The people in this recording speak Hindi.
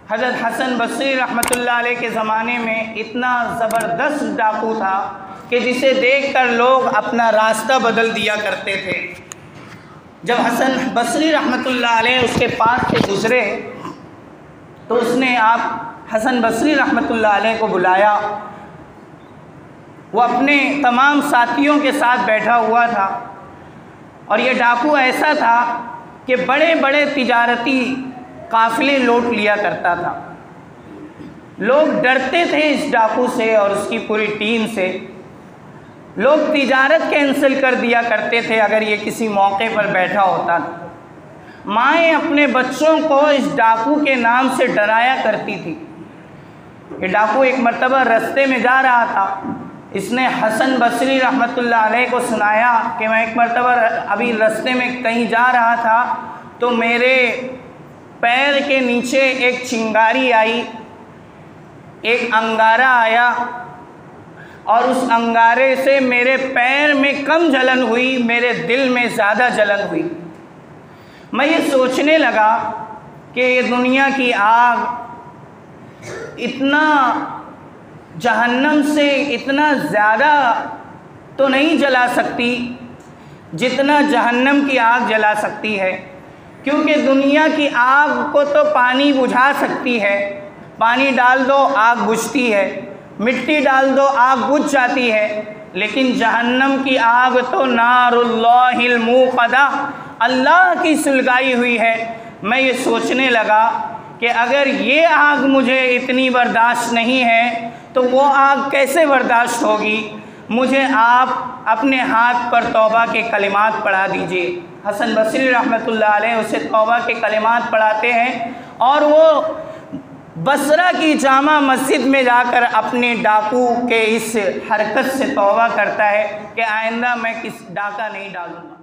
हज़रत हसन बसरी रहमतुल्लाह अलैह के ज़माने में इतना ज़बरदस्त डाकू था कि जिसे देखकर लोग अपना रास्ता बदल दिया करते थे। जब हसन बसरी रहमतुल्लाह अलैह उसके पास से गुज़रे तो उसने आप हसन बसरी रहमतुल्लाह अलैह को बुलाया। वो अपने तमाम साथियों के साथ बैठा हुआ था और ये डाकू ऐसा था कि बड़े बड़े तिजारती काफ़िले लूट लिया करता था। लोग डरते थे इस डाकू से और उसकी पूरी टीम से। लोग तिजारत कैंसिल कर दिया करते थे अगर ये किसी मौके पर बैठा होता था। माएँ अपने बच्चों को इस डाकू के नाम से डराया करती थी। ये डाकू एक मर्तबा रास्ते में जा रहा था। इसने हसन बसरी रहमतुल्लाह अलैह को सुनाया कि मैं एक मर्तबा अभी रास्ते में कहीं जा रहा था तो मेरे पैर के नीचे एक चिंगारी आई, एक अंगारा आया और उस अंगारे से मेरे पैर में कम जलन हुई, मेरे दिल में ज़्यादा जलन हुई। मैं ये सोचने लगा कि ये दुनिया की आग इतना जहन्नम से इतना ज़्यादा तो नहीं जला सकती जितना जहन्नम की आग जला सकती है, क्योंकि दुनिया की आग को तो पानी बुझा सकती है। पानी डाल दो आग बुझती है, मिट्टी डाल दो आग बुझ जाती है, लेकिन जहन्नम की आग तो नारुल्लाहिल मूक़दा, अल्लाह की सुलगाई हुई है। मैं ये सोचने लगा कि अगर ये आग मुझे इतनी बर्दाश्त नहीं है तो वो आग कैसे बर्दाश्त होगी। मुझे आप अपने हाथ पर तौबा के कलिमात पढ़ा दीजिए। हसन बसरी रहमतुल्लाह अलैह उसे तौबा के कलिमात पढ़ाते हैं और वो बसरा की जामा मस्जिद में जाकर अपने डाकू के इस हरकत से तौबा करता है कि आइंदा मैं किस डाका नहीं डालूँगा।